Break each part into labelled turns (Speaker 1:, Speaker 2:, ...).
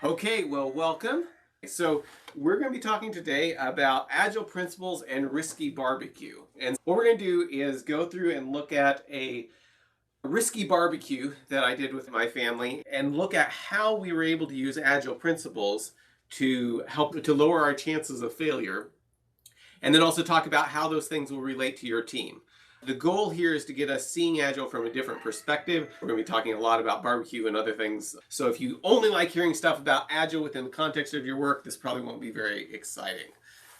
Speaker 1: Okay, well, welcome. So we're going to be talking today about Agile Principles and Risky Barbecue. And what we're going to do is go through and look at a risky barbecue that I did with my family and look at how we were able to use Agile Principles to help to lower our chances of failure. And then also talk about how those things will relate to your team. The goal here is to get us seeing Agile from a different perspective. We're going to be talking a lot about barbecue and other things. So if you only like hearing stuff about Agile within the context of your work, this probably won't be very exciting.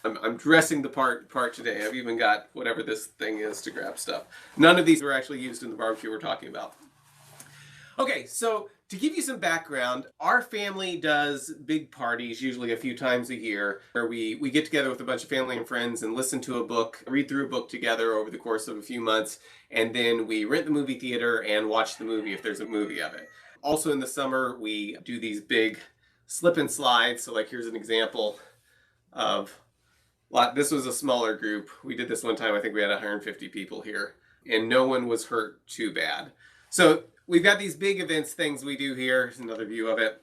Speaker 1: I'm dressing the part today. I've even got whatever this thing is to grab stuff. None of these were actually used in the barbecue we're talking about. Okay, so to give you some background, our family does big parties, usually a few times a year, where we get together with a bunch of family and friends and listen to a book, read through a book together over the course of a few months, and then we rent the movie theater and watch the movie if there's a movie of it. Also in the summer, we do these big slip and slides. So like here's an example of, this was a smaller group. We did this one time, I think we had 150 people here, and no one was hurt too bad. So we've got these big events things we do here. Here's another view of it.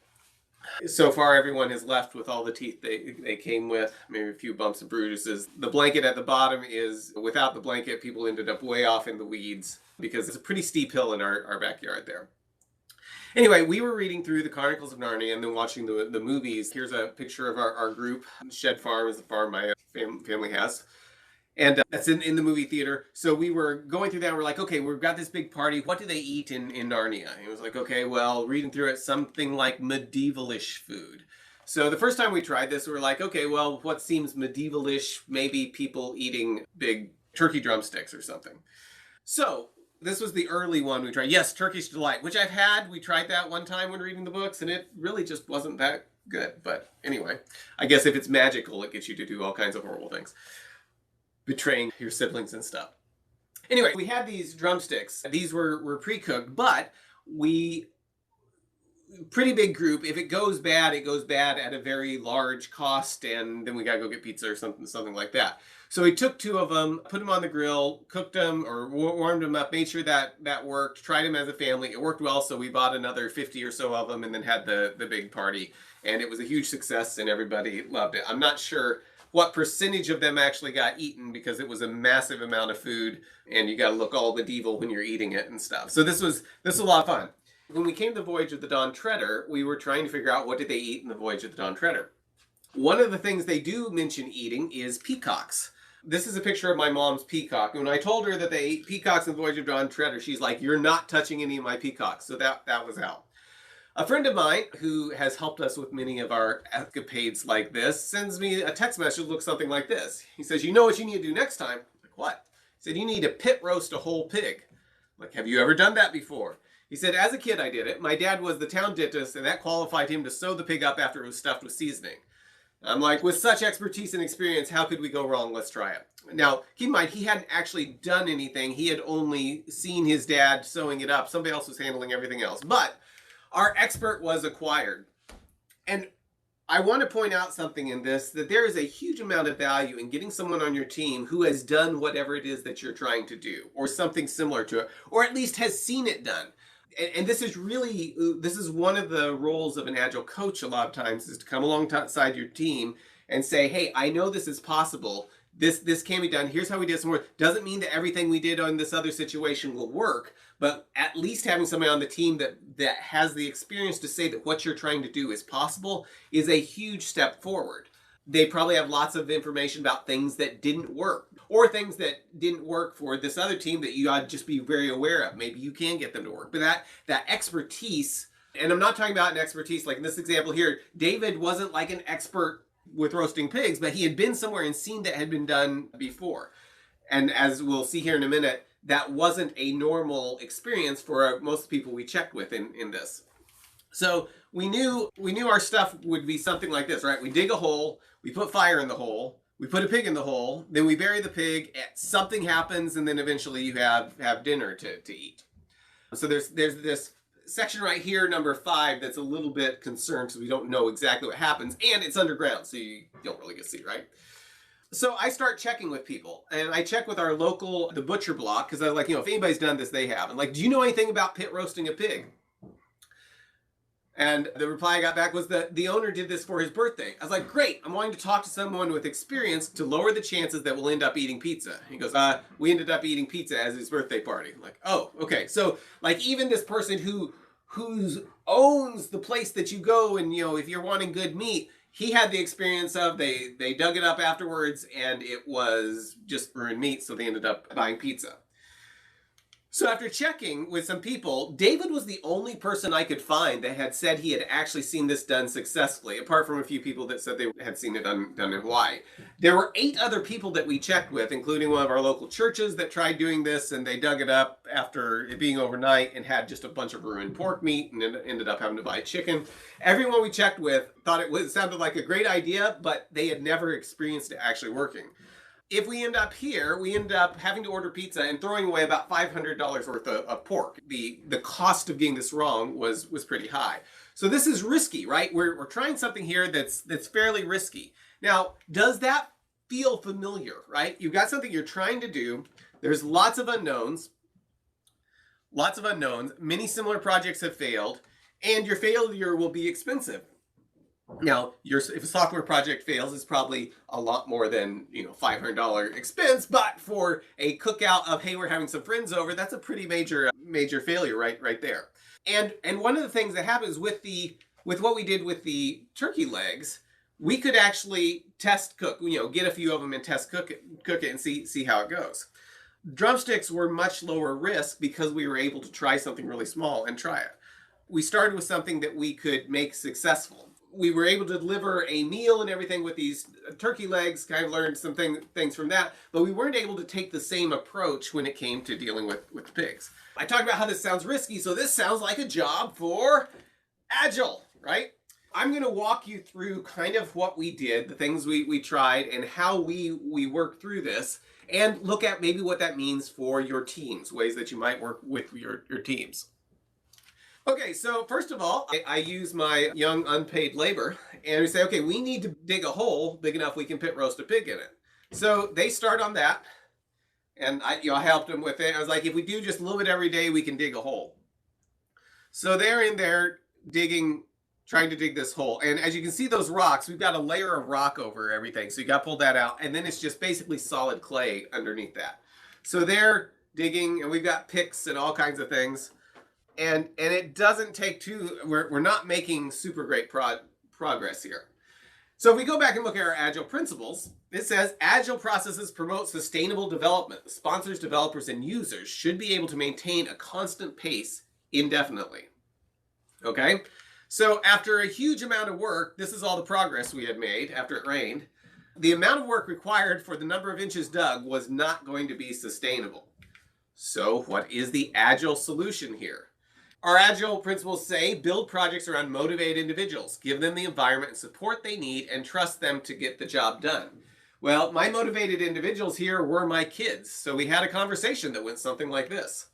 Speaker 1: So far, everyone has left with all the teeth they came with, maybe a few bumps and bruises. The blanket at the bottom is, without the blanket, people ended up way off in the weeds because it's a pretty steep hill in our backyard there. Anyway, we were reading through the Chronicles of Narnia and then watching the movies. Here's a picture of our group. Shed Farm is the farm my family has. And that's in the movie theater. So we were going through that and we're like, okay, we've got this big party. What do they eat in Narnia? And it was like, okay, well, reading through it, something like medievalish food. So the first time we tried this, we were like, okay, well, what seems medievalish? Maybe people eating big turkey drumsticks or something. So this was the early one we tried. Yes, Turkish Delight, which I've had. We tried that one time when reading the books, and it really just wasn't that good. But anyway, I guess if it's magical, it gets you to do all kinds of horrible things. Betraying your siblings and stuff. Anyway, we had these drumsticks. These were pre-cooked, but pretty big group. If it goes bad, it goes bad at a very large cost, and then we gotta go get pizza or something like that. So we took two of them, put them on the grill, cooked them or warmed them up, made sure that worked, tried them as a family. It worked well, so we bought another 50 or so of them and then had the big party. And it was a huge success and everybody loved it. I'm not sure what percentage of them actually got eaten because it was a massive amount of food and you got to look all medieval when you're eating it and stuff. So this was a lot of fun. When we came to the Voyage of the Dawn Treader, we were trying to figure out what did they eat in the Voyage of the Dawn Treader. One of the things they do mention eating is peacocks. This is a picture of my mom's peacock. And when I told her that they ate peacocks in the Voyage of the Dawn Treader, she's like, you're not touching any of my peacocks. So that was out. A friend of mine who has helped us with many of our escapades like this sends me a text message that looks something like this. He says, you know what you need to do next time? I'm like, what? He said, you need to pit roast a whole pig. I'm like, have you ever done that before? He said, as a kid I did it. My dad was the town dentist and that qualified him to sew the pig up after it was stuffed with seasoning. I'm like, with such expertise and experience, how could we go wrong? Let's try it. Now, keep in mind, he hadn't actually done anything. He had only seen his dad sewing it up. Somebody else was handling everything else. But our expert was acquired. And I want to point out something in this, that there is a huge amount of value in getting someone on your team who has done whatever it is that you're trying to do, or something similar to it, or at least has seen it done. And this is one of the roles of an Agile coach a lot of times, is to come alongside your team and say, hey, I know this is possible. This can be done. Here's how we did some work. Doesn't mean that everything we did on this other situation will work, but at least having somebody on the team that has the experience to say that what you're trying to do is possible is a huge step forward. They probably have lots of information about things that didn't work, or things that didn't work for this other team that you ought to just be very aware of. Maybe you can get them to work. But that expertise, and I'm not talking about an expertise like in this example here, David wasn't like an expert with roasting pigs, but he had been somewhere and seen that had been done before. And as we'll see here in a minute, that wasn't a normal experience for most people we checked with in this. So we knew our stuff would be something like this, right? We dig a hole, we put fire in the hole, we put a pig in the hole, then we bury the pig, something happens, and then eventually you have dinner to eat. So there's this section right here, number 5, that's a little bit concerned because we don't know exactly what happens, and it's underground, so you don't really get to see, right? So I start checking with people, and I check with our local, the butcher block, because I was like, if anybody's done this, they have. And like, do you know anything about pit roasting a pig? And the reply I got back was that the owner did this for his birthday. I was like, great, I'm wanting to talk to someone with experience to lower the chances that we'll end up eating pizza. He goes, we ended up eating pizza as his birthday party. I'm like, oh, okay. So like even this person who owns the place that you go and, if you're wanting good meat, he had the experience of they dug it up afterwards and it was just ruined meat. So they ended up buying pizza. So after checking with some people, David was the only person I could find that had said he had actually seen this done successfully, apart from a few people that said they had seen it done in Hawaii. There were 8 other people that we checked with, including one of our local churches that tried doing this, and they dug it up after it being overnight and had just a bunch of ruined pork meat and ended up having to buy chicken. Everyone we checked with thought it sounded like a great idea, but they had never experienced it actually working. If we end up here, we end up having to order pizza and throwing away about $500 worth of pork. The cost of getting this wrong was pretty high. So this is risky, right? We're trying something here that's fairly risky. Now, does that feel familiar, right? You've got something you're trying to do. There's lots of unknowns. Many similar projects have failed, and your failure will be expensive. Now, if a software project fails, it's probably a lot more than $500 expense. But for a cookout of, hey, we're having some friends over, that's a pretty major failure right there. And one of the things that happens with what we did with the turkey legs, we could actually test cook, get a few of them and test cook it and see how it goes. Drumsticks were much lower risk because we were able to try something really small and try it. We started with something that we could make successful. We were able to deliver a meal and everything with these turkey legs, kind of learned some things from that, but we weren't able to take the same approach when it came to dealing with pigs. I talked about how this sounds risky, so this sounds like a job for Agile, right? I'm going to walk you through kind of what we did, the things we tried, and how we worked through this, and look at maybe what that means for your teams, ways that you might work with your teams. Okay, so first of all, I use my young unpaid labor, and we say, okay, we need to dig a hole big enough we can pit roast a pig in it. So they start on that, and I helped them with it. I was like, if we do just a little bit every day, we can dig a hole. So they're in there trying to dig this hole. And as you can see those rocks, we've got a layer of rock over everything. So you got to pull that out, and then it's just basically solid clay underneath that. So they're digging, and we've got picks and all kinds of things. And it doesn't take we're not making super great progress here. So if we go back and look at our Agile principles, it says Agile processes promote sustainable development. Sponsors, developers, and users should be able to maintain a constant pace indefinitely. Okay? So after a huge amount of work, this is all the progress we had made after it rained. The amount of work required for the number of inches dug was not going to be sustainable. So what is the Agile solution here? Our Agile principles say build projects around motivated individuals, give them the environment and support they need, and trust them to get the job done. Well, my motivated individuals here were my kids, so we had a conversation that went something like this.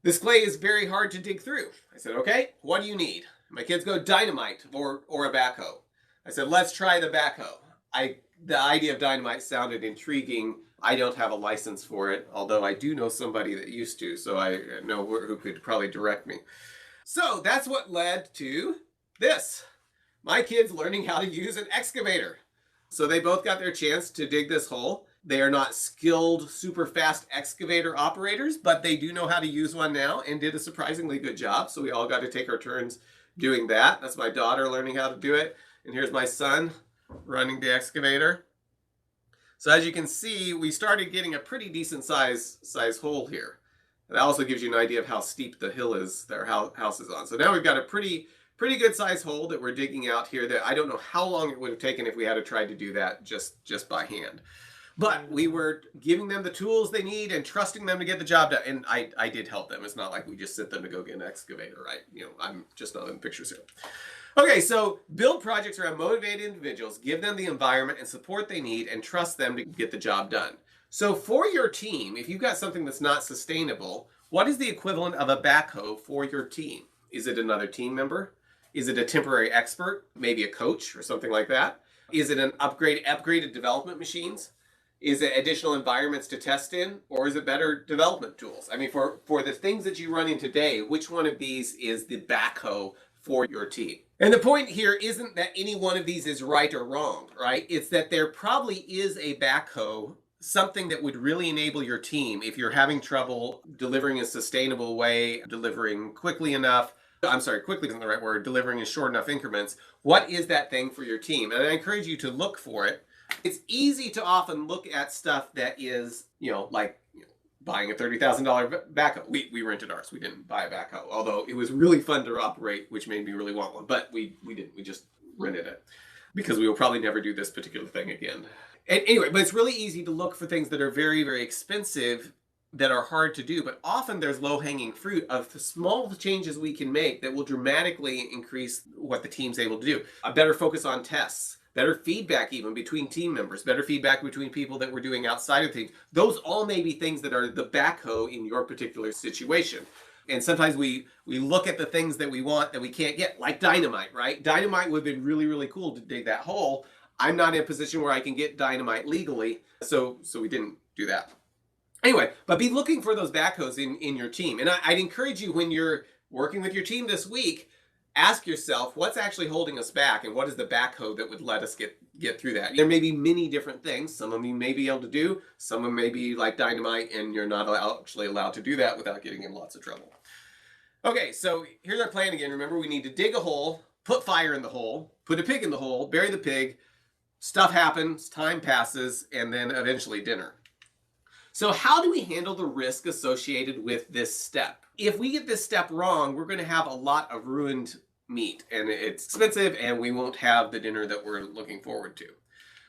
Speaker 1: This clay is very hard to dig through. I said, okay, what do you need? My kids go dynamite or a backhoe. I said, let's try the backhoe. The idea of dynamite sounded intriguing. I don't have a license for it, although I do know somebody that used to, so I know who could probably direct me. So that's what led to this. My kids learning how to use an excavator. So they both got their chance to dig this hole. They are not skilled, super fast excavator operators, but they do know how to use one now and did a surprisingly good job. So we all got to take our turns doing that. That's my daughter learning how to do it. And here's my son running the excavator. So as you can see, we started getting a pretty decent size hole here. That also gives you an idea of how steep the hill is that our house is on. So now we've got a pretty good size hole that we're digging out here that I don't know how long it would have taken if we had to try to do that just by hand. But we were giving them the tools they need and trusting them to get the job done. And I did help them. It's not like we just sent them to go get an excavator, right? I'm just not in the pictures here. Okay, so build projects around motivated individuals, give them the environment and support they need, and trust them to get the job done. So for your team, if you've got something that's not sustainable, what is the equivalent of a backhoe for your team? Is it another team member? Is it a temporary expert? Maybe a coach or something like that? Is it an upgraded development machines? Is it additional environments to test in? Or is it better development tools? I mean, for the things that you run in today, which one of these is the backhoe for your team. And the point here isn't that any one of these is right or wrong, right? It's that there probably is a backhoe, something that would really enable your team if you're having trouble delivering a sustainable way, delivering quickly enough. I'm sorry, quickly isn't the right word, delivering in short enough increments. What is that thing for your team? And I encourage you to look for it. It's easy to often look at stuff that is, buying a $30,000 backhoe. We rented ours. We didn't buy a backhoe, although it was really fun to operate, which made me really want one. But we didn't. We just rented it because we will probably never do this particular thing again. And anyway, but it's really easy to look for things that are very, very expensive that are hard to do. But often there's low-hanging fruit of the small changes we can make that will dramatically increase what the team's able to do. A better focus on tests. Better feedback even between team members, better feedback between people that we're doing outside of things. Those all may be things that are the backhoe in your particular situation. And sometimes we look at the things that we want that we can't get, like dynamite, right? Dynamite would have been really, really cool to dig that hole. I'm not in a position where I can get dynamite legally, so we didn't do that. Anyway, but be looking for those backhoes in your team. And I'd encourage you when you're working with your team this week, ask yourself, what's actually holding us back, and what is the backhoe that would let us get through that? There may be many different things. Some of you may be able to do. Some of them may be like dynamite, and you're not actually allowed to do that without getting in lots of trouble. Okay, so here's our plan again. Remember, we need to dig a hole, put fire in the hole, put a pig in the hole, bury the pig. Stuff happens, time passes, and then eventually dinner. So how do we handle the risk associated with this step? If we get this step wrong, we're going to have a lot of ruined meat, and it's expensive, and we won't have the dinner that we're looking forward to.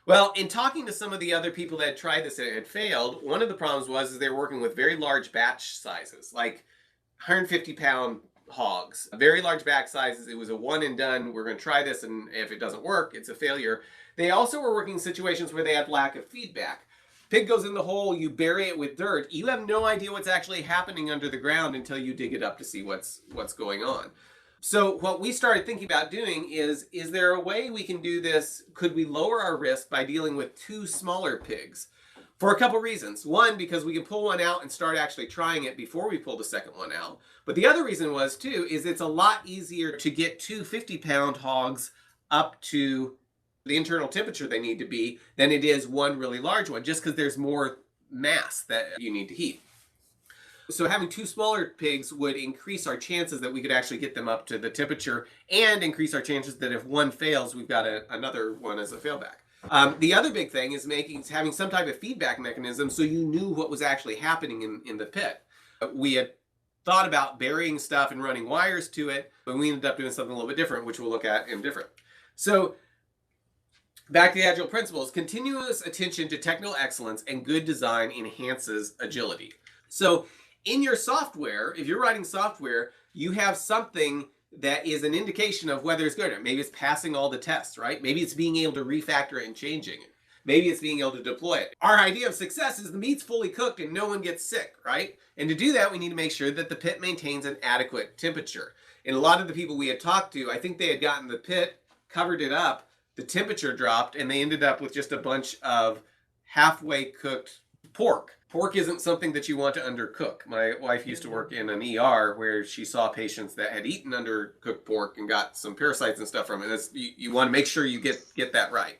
Speaker 1: Well, in talking to some of the other people that had tried this and had failed, one of the problems was they were working with very large batch sizes, like 150-pound hogs. Very large batch sizes. It was a one and done. We're going to try this, and if it doesn't work, it's a failure. They also were working in situations where they had lack of feedback. Pig goes in the hole, you bury it with dirt. You have no idea what's actually happening under the ground until you dig it up to see what's going on. So what we started thinking about doing is there a way we can do this? Could we lower our risk by dealing with two smaller pigs? For a couple reasons. One, because we can pull one out and start actually trying it before we pull the second one out. But the other reason was too, is it's a lot easier to get two 50-pound hogs up to the internal temperature they need to be than it is one really large one, just because there's more mass that you need to heat. So having two smaller pigs would increase our chances that we could actually get them up to the temperature, and increase our chances that if one fails, we've got another one as a failback. The other big thing is having some type of feedback mechanism so you knew what was actually happening in the pit. We had thought about burying stuff and running wires to it, but we ended up doing something a little bit different, which we'll look at in different. So back to the Agile Principles, continuous attention to technical excellence and good design enhances agility. So in your software, if you're writing software, you have something that is an indication of whether it's good. Maybe it's passing all the tests, right? Maybe it's being able to refactor it and changing it. Maybe it's being able to deploy it. Our idea of success is the meat's fully cooked and no one gets sick, right? And to do that, we need to make sure that the pit maintains an adequate temperature. And a lot of the people we had talked to, I think they had gotten the pit, covered it up, the temperature dropped, and they ended up with just a bunch of halfway cooked pork. Pork isn't something that you want to undercook. My wife used to work in an ER where she saw patients that had eaten undercooked pork and got some parasites and stuff from it. You want to make sure you get that right.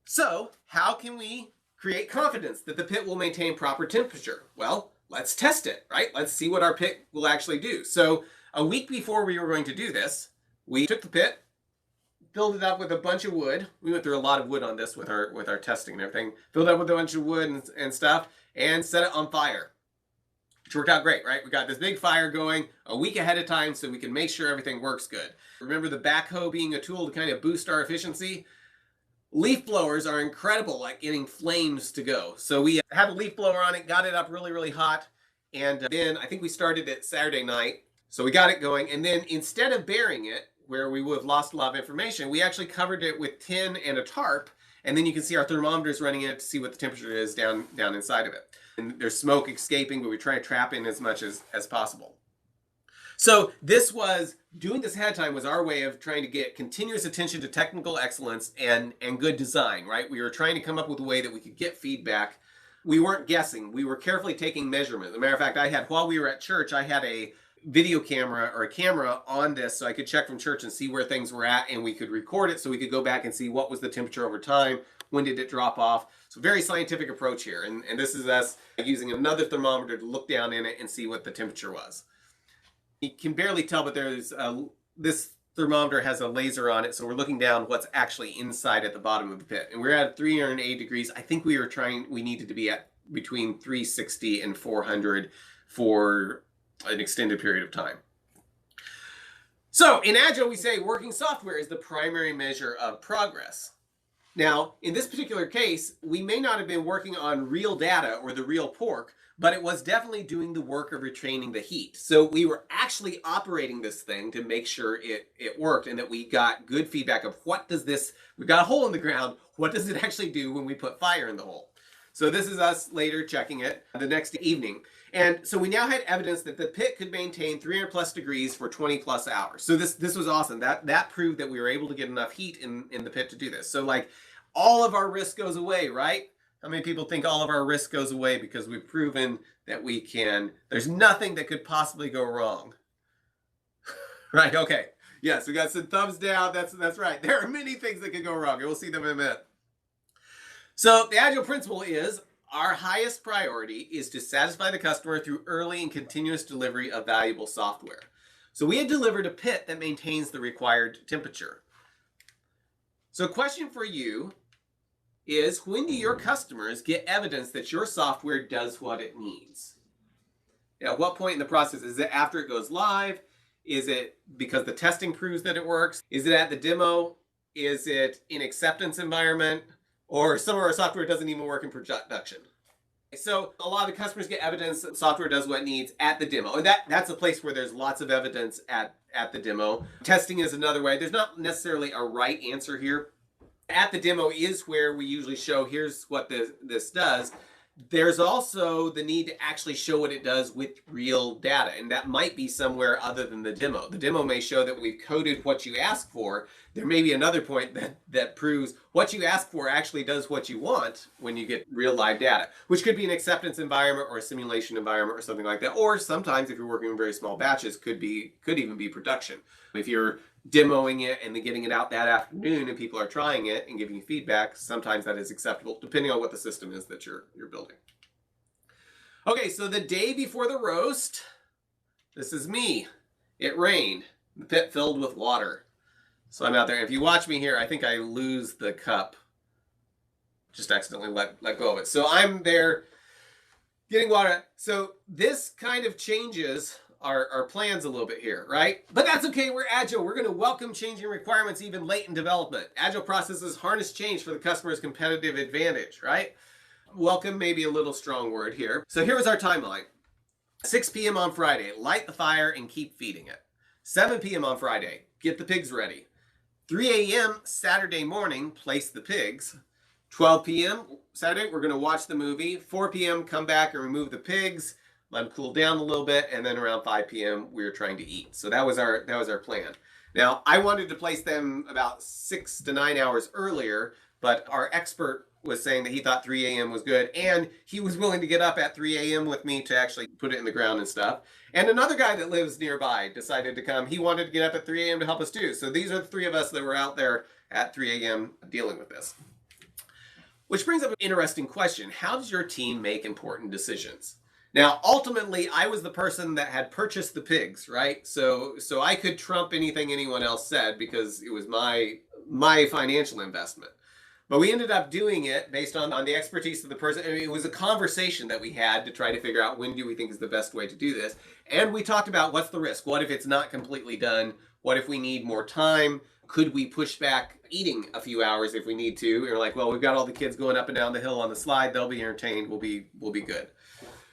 Speaker 1: So how can we create confidence that the pit will maintain proper temperature? Well, let's test it, right? Let's see what our pit will actually do. So a week before we were going to do this, we took the pit, filled it up with a bunch of wood. We went through a lot of wood on this with our testing and everything. Filled it up with a bunch of wood and stuff, and set it on fire, which worked out great, right? We got this big fire going a week ahead of time so we can make sure everything works good. Remember the backhoe being a tool to kind of boost our efficiency? Leaf blowers are incredible at getting flames to go. So we had a leaf blower on it, got it up really, really hot, and then I think we started it Saturday night. So we got it going, and then instead of burying it, where we would have lost a lot of information, we actually covered it with tin and a tarp, and then you can see our thermometers running it to see what the temperature is down inside of it. And there's smoke escaping, but we try to trap in as much as possible. So doing this ahead of time was our way of trying to get continuous attention to technical excellence and good design, right? We were trying to come up with a way that we could get feedback. We weren't guessing. We were carefully taking measurements. As a matter of fact, while we were at church, I had video camera or a camera on this so I could check from church and see where things were at, and we could record it so we could go back and see what was the temperature over time, when did it drop off. So very scientific approach here. And this is us using another thermometer to look down in it and see what the temperature was. You can barely tell, but this thermometer has a laser on it, so we're looking down what's actually inside at the bottom of the pit. And we're at 308 degrees. I think we needed to be at between 360 and 400 for an extended period of time. So in Agile, we say working software is the primary measure of progress. Now, in this particular case, we may not have been working on real data or the real pork, but it was definitely doing the work of retaining the heat. So we were actually operating this thing to make sure it worked, and that we got good feedback of we got a hole in the ground, what does it actually do when we put fire in the hole? So this is us later checking it the next evening. And so we now had evidence that the pit could maintain 300 plus degrees for 20 plus hours. So this was awesome. That proved that we were able to get enough heat in the pit to do this. So like all of our risk goes away, right? How many people think all of our risk goes away because we've proven that there's nothing that could possibly go wrong? Right, okay. Yes, we got some thumbs down. That's right. There are many things that could go wrong, and we'll see them in a minute. So the Agile principle is our highest priority is to satisfy the customer through early and continuous delivery of valuable software. So we had delivered a pit that maintains the required temperature. So a question for you is, when do your customers get evidence that your software does what it needs? At what point in the process? Is it after it goes live? Is it because the testing proves that it works? Is it at the demo? Is it in acceptance environment? Or some of our software doesn't even work in production? So a lot of the customers get evidence that software does what it needs at the demo. And that's a place where there's lots of evidence at the demo. Testing is another way. There's not necessarily a right answer here. At the demo is where we usually show, here's what this does. There's also the need to actually show what it does with real data, and that might be somewhere other than the demo. The demo may show that we've coded what you ask for. There may be another point that proves what you ask for actually does what you want when you get real live data, which could be an acceptance environment or a simulation environment or something like that. Or sometimes, if you're working in very small batches, could even be production. If you're demoing it and then getting it out that afternoon and people are trying it and giving you feedback, sometimes that is acceptable depending on what the system is that you're building. Okay, so the day before the roast, this is me. It rained. The pit filled with water. So I'm out there. If you watch me here, I think I lose the cup. Just accidentally let go of it. So I'm there getting water. So this kind of changes our plans a little bit here, right? But that's okay, we're Agile. We're going to welcome changing requirements even late in development. Agile processes harness change for the customer's competitive advantage, right? Welcome may be a little strong word here. So here was our timeline. 6 p.m. on Friday, light the fire and keep feeding it. 7 p.m. on Friday, get the pigs ready. 3 a.m. Saturday morning, place the pigs. 12 p.m. Saturday, we're going to watch the movie. 4 p.m. come back and remove the pigs. Let them cool down a little bit, and then around 5 p.m. we were trying to eat. So that was our plan. Now, I wanted to place them about 6 to 9 hours earlier, but our expert was saying that he thought 3 a.m. was good, and he was willing to get up at 3 a.m. with me to actually put it in the ground and stuff. And another guy that lives nearby decided to come. He wanted to get up at 3 a.m. to help us too. So these are the three of us that were out there at 3 a.m. dealing with this. Which brings up an interesting question. How does your team make important decisions? Now, ultimately, I was the person that had purchased the pigs, right? So I could trump anything anyone else said because it was my financial investment. But we ended up doing it based on the expertise of the person. I mean, it was a conversation that we had to try to figure out when do we think is the best way to do this. And we talked about what's the risk? What if it's not completely done? What if we need more time? Could we push back eating a few hours if we need to? We were like, well, we've got all the kids going up and down the hill on the slide. They'll be entertained. We'll be good.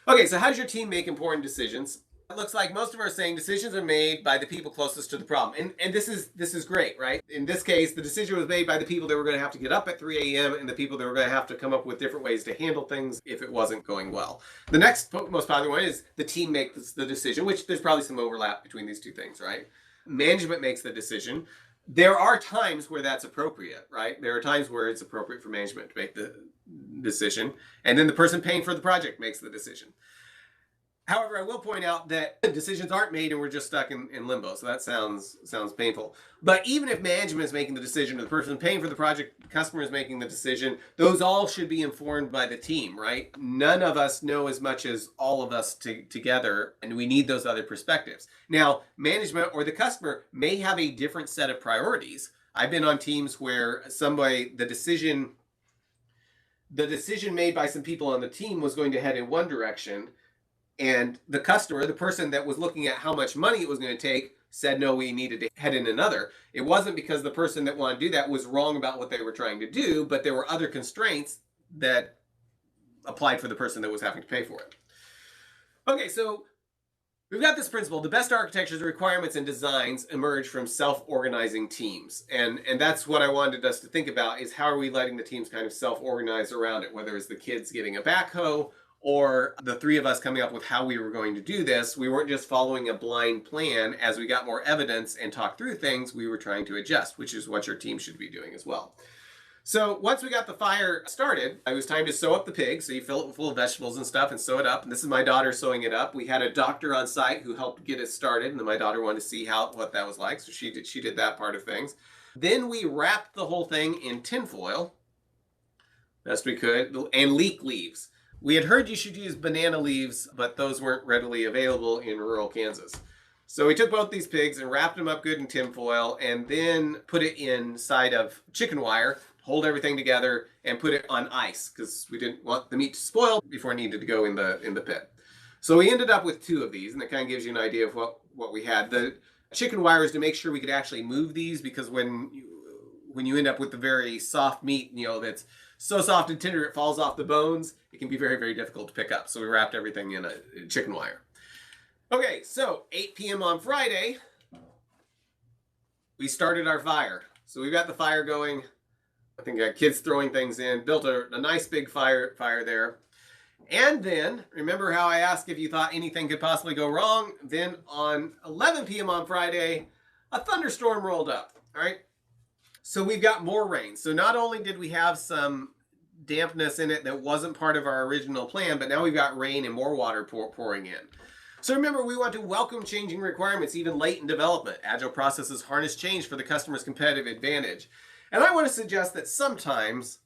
Speaker 1: Okay, so how does your team make important decisions? It looks like most of us are saying decisions are made by the people closest to the problem. And this is great, right? In this case, the decision was made by the people that were going to have to get up at 3 a.m. and the people that were going to have to come up with different ways to handle things if it wasn't going well. The next most popular one is the team makes the decision, which there's probably some overlap between these two things, right? Management makes the decision. There are times where that's appropriate, right? There are times where it's appropriate for management to make the decision, and then the person paying for the project makes the decision. However, I will point out that decisions aren't made and we're just stuck in limbo. So that sounds painful. But even if management is making the decision, or the person paying for the project, the customer is making the decision, those all should be informed by the team, right? None of us know as much as all of us together, and we need those other perspectives. Now, management or the customer may have a different set of priorities. I've been on teams where the decision made by some people on the team was going to head in one direction, and the customer, the person that was looking at how much money it was going to take, said no, we needed to head in another. It wasn't because the person that wanted to do that was wrong about what they were trying to do, but there were other constraints that applied for the person that was having to pay for it. Okay, so we've got this principle: the best architectures, requirements, and designs emerge from self-organizing teams. And that's what I wanted us to think about, is how are we letting the teams kind of self-organize around it, whether it's the kids getting a backhoe or the three of us coming up with how we were going to do this. We weren't just following a blind plan. As we got more evidence and talked through things, we were trying to adjust, which is what your team should be doing as well. So once we got the fire started, it was time to sew up the pig. So you fill it full of vegetables and stuff and sew it up. And this is my daughter sewing it up. We had a doctor on site who helped get it started, and then my daughter wanted to see what that was like. So she did that part of things. Then we wrapped the whole thing in tinfoil, best we could, and leek leaves. We had heard you should use banana leaves, but those weren't readily available in rural Kansas. So we took both these pigs and wrapped them up good in tinfoil, and then put it inside of chicken wire, hold everything together, and put it on ice because we didn't want the meat to spoil before it needed to go in the pit. So we ended up with 2 of these, and that kind of gives you an idea of what we had. The chicken wire is to make sure we could actually move these, because when you end up with the very soft meat, that's so soft and tender it falls off the bones, it can be very, very difficult to pick up. So we wrapped everything in a chicken wire. Okay, so 8 p.m. on Friday, we started our fire. So we've got the fire going. I think got kids throwing things in, built a nice big fire there. And then, remember how I asked if you thought anything could possibly go wrong? Then on 11 p.m. on Friday, a thunderstorm rolled up, all right? So we've got more rain. So not only did we have some dampness in it that wasn't part of our original plan, but now we've got rain and more water pouring in. So remember, we want to welcome changing requirements even late in development. Agile processes harness change for the customer's competitive advantage. And I want to suggest that sometimes,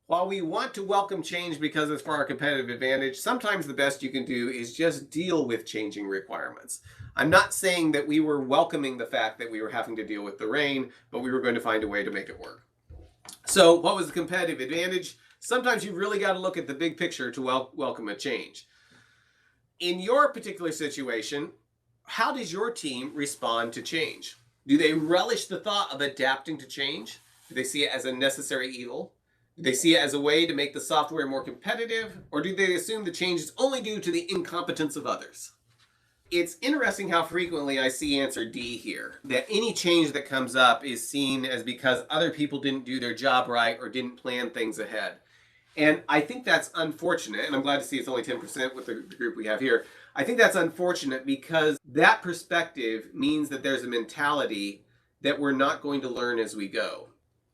Speaker 1: while we want to welcome change because it's for our competitive advantage, sometimes the best you can do is just deal with changing requirements. I'm not saying that we were welcoming the fact that we were having to deal with the rain, but we were going to find a way to make it work. So what was the competitive advantage? Sometimes you really got to look at the big picture to welcome a change. In your particular situation, how does your team respond to change? Do they relish the thought of adapting to change? Do they see it as a necessary evil? Do they see it as a way to make the software more competitive? Or do they assume the change is only due to the incompetence of others? It's interesting how frequently I see answer D here, that any change that comes up is seen as because other people didn't do their job right or didn't plan things ahead. And I think that's unfortunate, and I'm glad to see it's only 10% with the group we have here. I think that's unfortunate because that perspective means that there's a mentality that we're not going to learn as we go,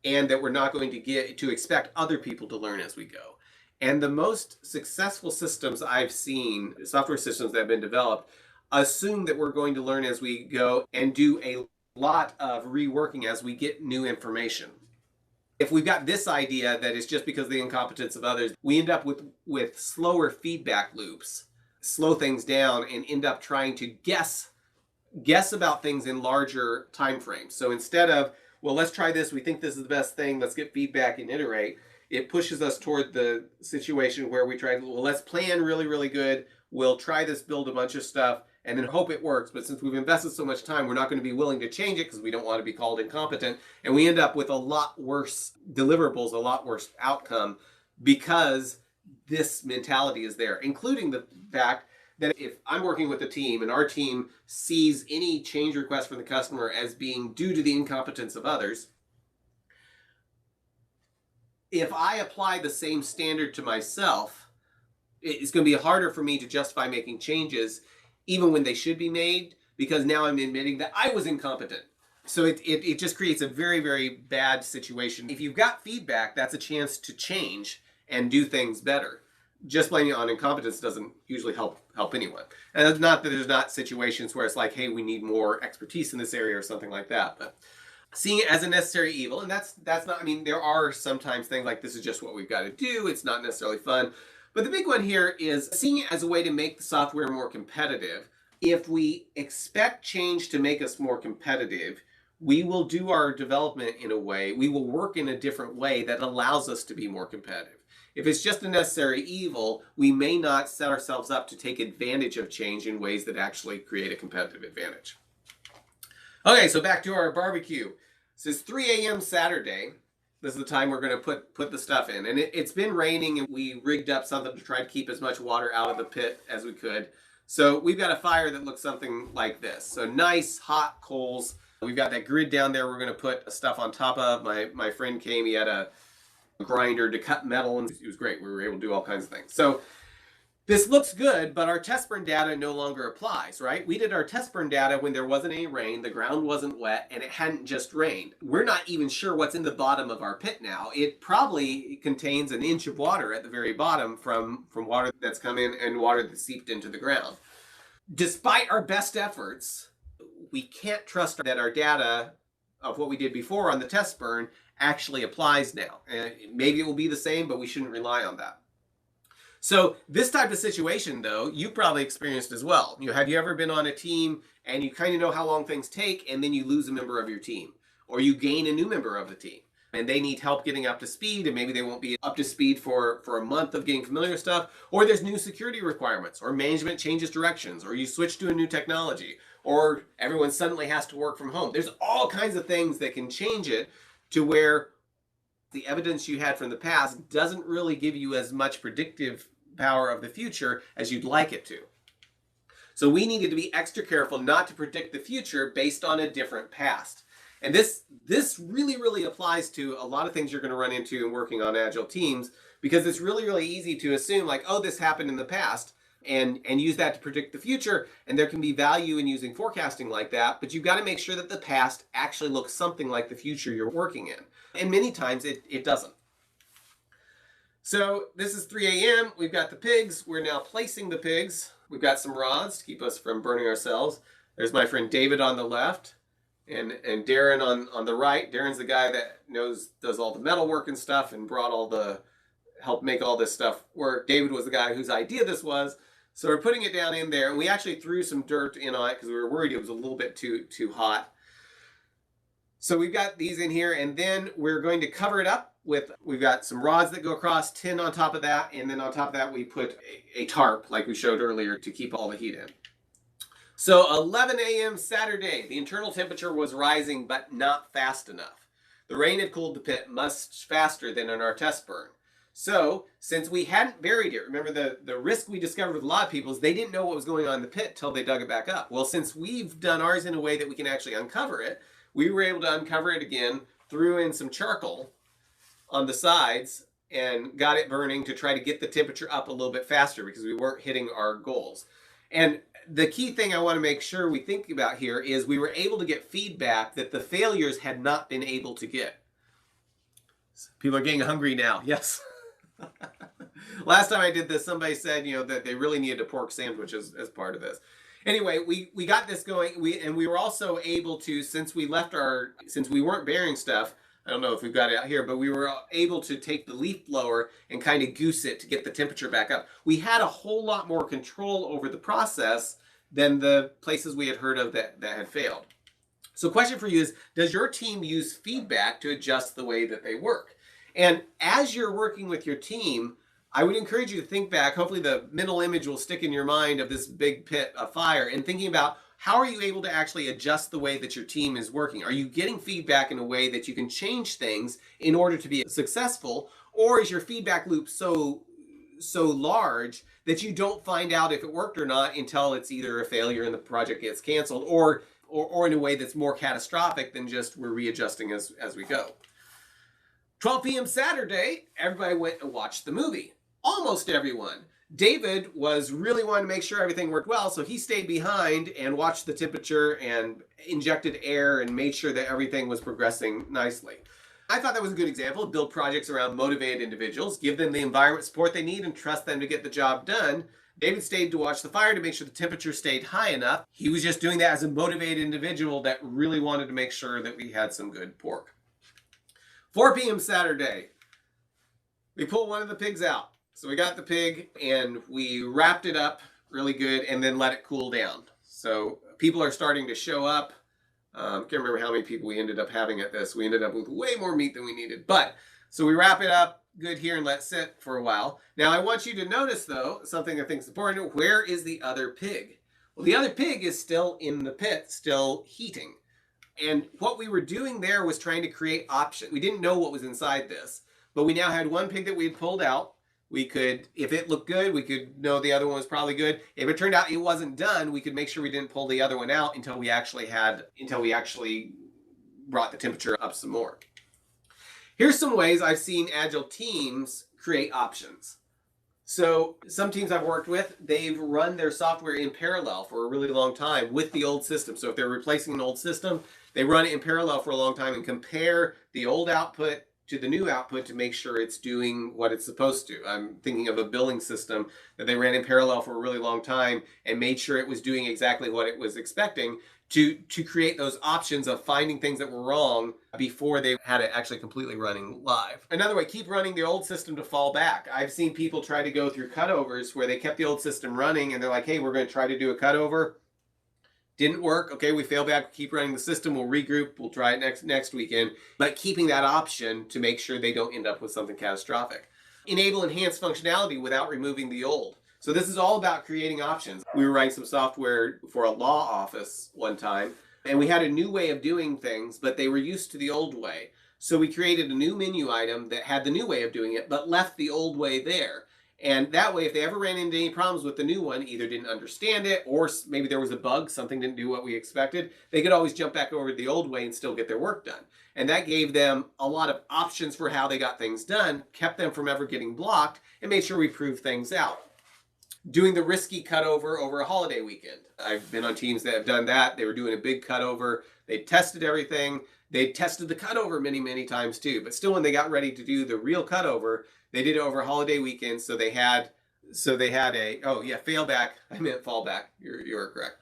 Speaker 1: and that we're not going to expect other people to learn as we go. And the most successful systems I've seen, software systems that have been developed, assume that we're going to learn as we go and do a lot of reworking as we get new information. If we've got this idea that it's just because of the incompetence of others, we end up with slower feedback loops, slow things down, and end up trying to guess about things in larger time frames. So instead of, well, let's try this, we think this is the best thing, let's get feedback and iterate, it pushes us toward the situation where we try, well, let's plan really, really good, we'll try this, build a bunch of stuff, and then hope it works. But since we've invested so much time, we're not going to be willing to change it because we don't want to be called incompetent. And we end up with a lot worse deliverables, a lot worse outcome, because this mentality is there, including the fact that if I'm working with a team and our team sees any change request from the customer as being due to the incompetence of others, if I apply the same standard to myself, it's going to be harder for me to justify making changes even when they should be made, because now I'm admitting that I was incompetent. So it just creates a very, very bad situation. If you've got feedback, that's a chance to change and do things better. just blaming it on incompetence doesn't usually help anyone. And it's not that there's not situations where it's like, hey, we need more expertise in this area or something like that. But seeing it as a necessary evil, and that's not, I mean, there are sometimes things like this is just what we've got to do. It's not necessarily fun. But the big one here is seeing it as a way to make the software more competitive. If we expect change to make us more competitive, we will do our development in a way, we will work in a different way that allows us to be more competitive. If it's just a necessary evil, we may not set ourselves up to take advantage of change in ways that actually create a competitive advantage. Okay, so back to our barbecue. So it's 3 a.m. Saturday. This is the time we're going to put the stuff in. And it's been raining, and we rigged up something to try to keep as much water out of the pit as we could. So we've got a fire that looks something like this. So nice, hot coals. We've got that grid down there we're going to put stuff on top of. My friend came, he had a grinder to cut metal, and it was great. We were able to do all kinds of things. So this looks good, but our test burn data no longer applies, right? We did our test burn data when there wasn't any rain, the ground wasn't wet, and it hadn't just rained. We're not even sure what's in the bottom of our pit now. It probably contains an inch of water at the very bottom from water that's come in and water that's seeped into the ground. Despite our best efforts, we can't trust that our data of what we did before on the test burn actually applies now. Maybe it will be the same, but we shouldn't rely on that. So this type of situation, though, you probably experienced as well. Have you ever been on a team and you kind of know how long things take, and then you lose a member of your team, or you gain a new member of the team, and they need help getting up to speed, and maybe they won't be up to speed for a month of getting familiar with stuff, or there's new security requirements, or management changes directions, or you switch to a new technology, or everyone suddenly has to work from home. There's all kinds of things that can change it to where the evidence you had from the past doesn't really give you as much predictive power of the future as you'd like it to. So we needed to be extra careful not to predict the future based on a different past. And this really, really applies to a lot of things you're going to run into in working on Agile teams, because it's really, really easy to assume like, oh, this happened in the past, and use that to predict the future. And there can be value in using forecasting like that, but you've got to make sure that the past actually looks something like the future you're working in. And many times it doesn't. So this is 3 a.m. We've got the pigs. We're now placing the pigs. We've got some rods to keep us from burning ourselves. There's my friend David on the left, and Darren on the right. Darren's the guy that does all the metal work and stuff and helped make all this stuff work. David was the guy whose idea this was. So we're putting it down in there, and we actually threw some dirt in on it because we were worried it was a little bit too hot. So we've got these in here, and then we're going to cover it up we've got some rods that go across, tin on top of that, and then on top of that we put a tarp like we showed earlier to keep all the heat in. So 11 a.m. Saturday, the internal temperature was rising, but not fast enough. The rain had cooled the pit much faster than in our test burn. So since we hadn't buried it, remember the risk we discovered with a lot of people is they didn't know what was going on in the pit till they dug it back up. Well, since we've done ours in a way that we can actually uncover it, we were able to uncover it again, threw in some charcoal on the sides, and got it burning to try to get the temperature up a little bit faster because we weren't hitting our goals. And the key thing I want to make sure we think about here is we were able to get feedback that the failures had not been able to get. People are getting hungry now. Yes. Last time I did this, somebody said, that they really needed a pork sandwich as part of this. Anyway, we got this going. We were also able to, since we weren't burying stuff, I don't know if we've got it out here, but we were able to take the leaf blower and kind of goose it to get the temperature back up. We had a whole lot more control over the process than the places we had heard of that had failed. So question for you is, does your team use feedback to adjust the way that they work? And as you're working with your team, I would encourage you to think back. Hopefully the mental image will stick in your mind of this big pit of fire, and thinking about how are you able to actually adjust the way that your team is working? Are you getting feedback in a way that you can change things in order to be successful? Or is your feedback loop so large that you don't find out if it worked or not until it's either a failure and the project gets canceled, or in a way that's more catastrophic than just we're readjusting as we go? 12 p.m. Saturday, everybody went and watched the movie. Almost everyone. David was really wanting to make sure everything worked well, so he stayed behind and watched the temperature and injected air and made sure that everything was progressing nicely. I thought that was a good example. Build projects around motivated individuals, give them the environment support they need, and trust them to get the job done. David stayed to watch the fire to make sure the temperature stayed high enough. He was just doing that as a motivated individual that really wanted to make sure that we had some good pork. 4 p.m. Saturday, we pulled one of the pigs out. So we got the pig and we wrapped it up really good and then let it cool down. So people are starting to show up. Can't remember how many people we ended up having at this. We ended up with way more meat than we needed. But so we wrap it up good here and let it sit for a while. Now I want you to notice though, something I think is important. Where is the other pig? Well, the other pig is still in the pit, still heating. And what we were doing there was trying to create options. We didn't know what was inside this, but we now had one pig that we had pulled out. We could, if it looked good, we could know the other one was probably good. If it turned out it wasn't done, we could make sure we didn't pull the other one out until we actually brought the temperature up some more. Here's some ways I've seen Agile teams create options. So some teams I've worked with, they've run their software in parallel for a really long time with the old system. So if they're replacing an old system, they run it in parallel for a long time and compare the old output to the new output to make sure it's doing what it's supposed to. I'm thinking of a billing system that they ran in parallel for a really long time and made sure it was doing exactly what it was expecting to create those options of finding things that were wrong before they had it actually completely running live. Another way, keep running the old system to fall back. I've seen people try to go through cutovers where they kept the old system running and they're like, hey, we're going to try to do a cutover. Didn't work. Okay, we fail back. Keep running the system. We'll regroup. We'll try it next weekend. But keeping that option to make sure they don't end up with something catastrophic. Enable enhanced functionality without removing the old. So this is all about creating options. We were writing some software for a law office one time, and we had a new way of doing things, but they were used to the old way. So we created a new menu item that had the new way of doing it, but left the old way there. And that way, if they ever ran into any problems with the new one, either didn't understand it or maybe there was a bug, something didn't do what we expected, they could always jump back over to the old way and still get their work done. And that gave them a lot of options for how they got things done, kept them from ever getting blocked, and made sure we proved things out. Doing the risky cutover over a holiday weekend. I've been on teams that have done that. They were doing a big cutover. They tested everything. They tested the cutover many, many times too. But still, when they got ready to do the real cutover, they did it over holiday weekend. So they had fail back. I meant fall back. You're correct.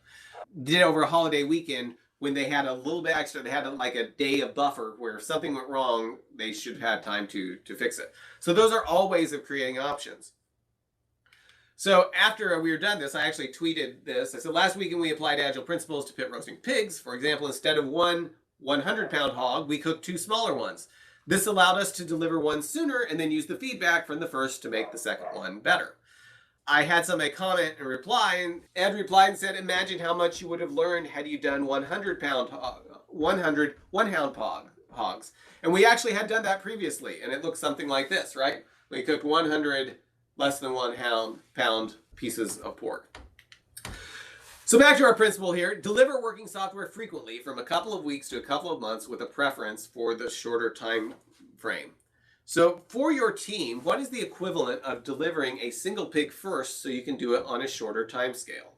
Speaker 1: Did it over a holiday weekend when they had a little bit extra. They had like a day of buffer where if something went wrong, they should have had time to fix it. So those are all ways of creating options. So after we were done this, I actually tweeted this. I said, last weekend we applied Agile Principles to pit roasting pigs. For example, instead of one 100-pound hog, we cooked 2 smaller ones. This allowed us to deliver one sooner and then use the feedback from the first to make the second one better. I had somebody comment and reply, and Ed replied and said, imagine how much you would have learned had you done 100-pound hogs. And we actually had done that previously, and it looked something like this, right? We cooked 100 less than 1 pound pieces of pork. So back to our principle here, deliver working software frequently from a couple of weeks to a couple of months with a preference for the shorter time frame. So for your team, what is the equivalent of delivering a single pig first so you can do it on a shorter time scale?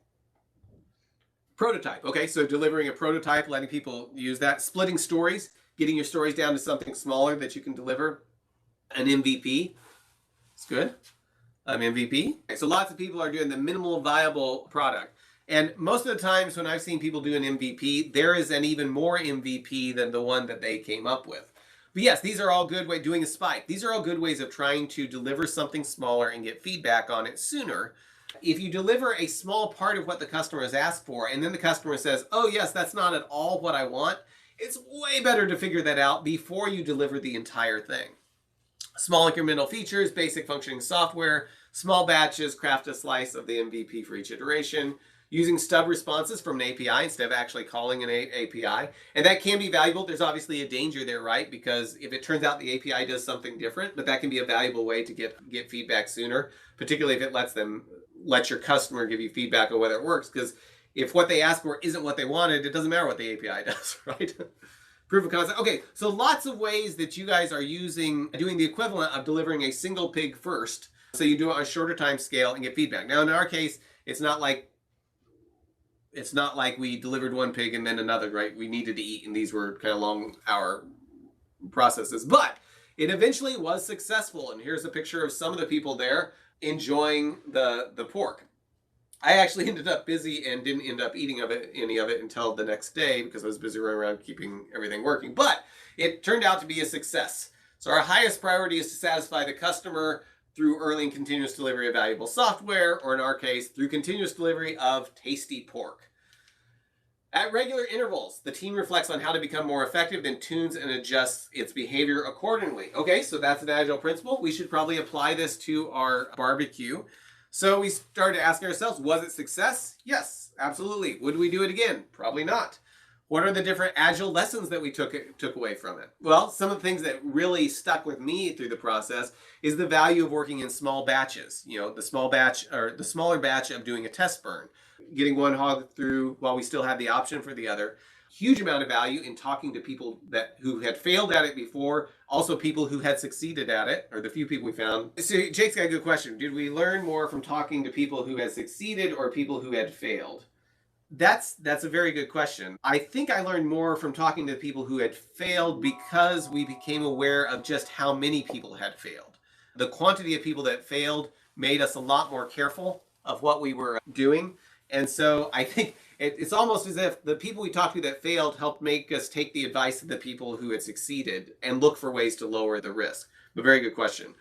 Speaker 1: Prototype. Okay, so delivering a prototype, letting people use that. Splitting stories, getting your stories down to something smaller that you can deliver. An MVP. It's good. MVP. Okay, so lots of people are doing the minimal viable product. And most of the times when I've seen people do an MVP, there is an even more MVP than the one that they came up with. But yes, these are all good ways, doing a spike. These are all good ways of trying to deliver something smaller and get feedback on it sooner. If you deliver a small part of what the customer has asked for, and then the customer says, oh yes, that's not at all what I want, it's way better to figure that out before you deliver the entire thing. Small incremental features, basic functioning software, small batches, craft a slice of the MVP for each iteration. Using stub responses from an API instead of actually calling an API. And that can be valuable. There's obviously a danger there, right? Because if it turns out the API does something different, but that can be a valuable way to get feedback sooner, particularly if it lets your customer give you feedback on whether it works. Because if what they ask for isn't what they wanted, it doesn't matter what the API does, right? Proof of concept. Okay, so lots of ways that you guys are doing the equivalent of delivering a single pig first. So you do it on a shorter time scale and get feedback. Now, in our case, it's not like we delivered one pig and then another, right? We needed to eat, and these were kind of long hour processes. But it eventually was successful. And here's a picture of some of the people there enjoying the pork. I actually ended up busy and didn't end up eating any of it until the next day because I was busy running around keeping everything working. But it turned out to be a success. So our highest priority is to satisfy the customer through early and continuous delivery of valuable software, or in our case, through continuous delivery of tasty pork. At regular intervals, the team reflects on how to become more effective, then tunes and adjusts its behavior accordingly. Okay, so that's an Agile principle. We should probably apply this to our barbecue. So we started asking ourselves, was it success? Yes, absolutely. Would we do it again? Probably not. What are the different Agile lessons that we took away from it? Well, some of the things that really stuck with me through the process is the value of working in small batches. You know, the small batch or the smaller batch of doing a test burn, getting one hog through while we still had the option for the other. Huge amount of value in talking to people who had failed at it before, also people who had succeeded at it, or the few people we found. So Jake's got a good question. Did we learn more from talking to people who had succeeded or people who had failed? That's a very good question. I think I learned more from talking to people who had failed because we became aware of just how many people had failed. The quantity of people that failed made us a lot more careful of what we were doing. And so I think it's almost as if the people we talked to that failed helped make us take the advice of the people who had succeeded and look for ways to lower the risk. But very good question.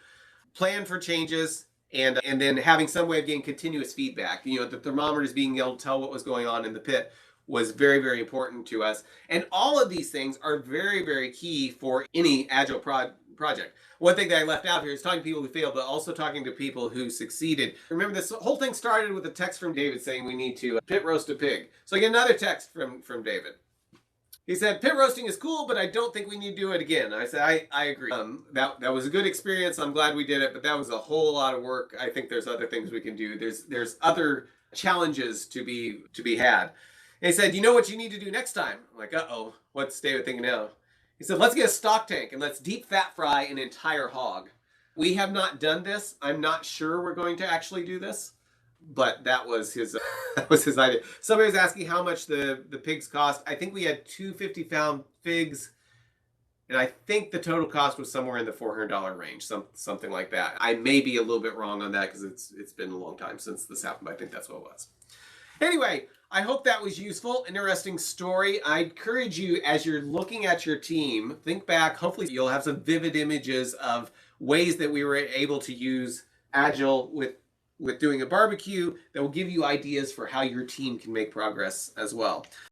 Speaker 1: Plan for changes. And then having some way of getting continuous feedback. You know, the thermometers being able to tell what was going on in the pit was very, very important to us. And all of these things are very, very key for any Agile project. One thing that I left out here is talking to people who failed, but also talking to people who succeeded. Remember, this whole thing started with a text from David saying we need to pit roast a pig. So I get another text from David. He said, pit roasting is cool, but I don't think we need to do it again. I said, I agree. That was a good experience. I'm glad we did it, but that was a whole lot of work. I think there's other things we can do. There's other challenges to be had. And he said, you know what you need to do next time? I'm like, uh-oh, what's David thinking now? He said, let's get a stock tank and let's deep fat fry an entire hog. We have not done this. I'm not sure we're going to actually do this. But that was his idea. Somebody was asking how much the pigs cost. I think we had 250-pound pigs, and I think the total cost was somewhere in the $400 range, something like that. I may be a little bit wrong on that because it's been a long time since this happened, but I think that's what it was. Anyway, I hope that was useful, interesting story. I encourage you, as you're looking at your team, think back. Hopefully you'll have some vivid images of ways that we were able to use Agile with doing a barbecue that will give you ideas for how your team can make progress as well.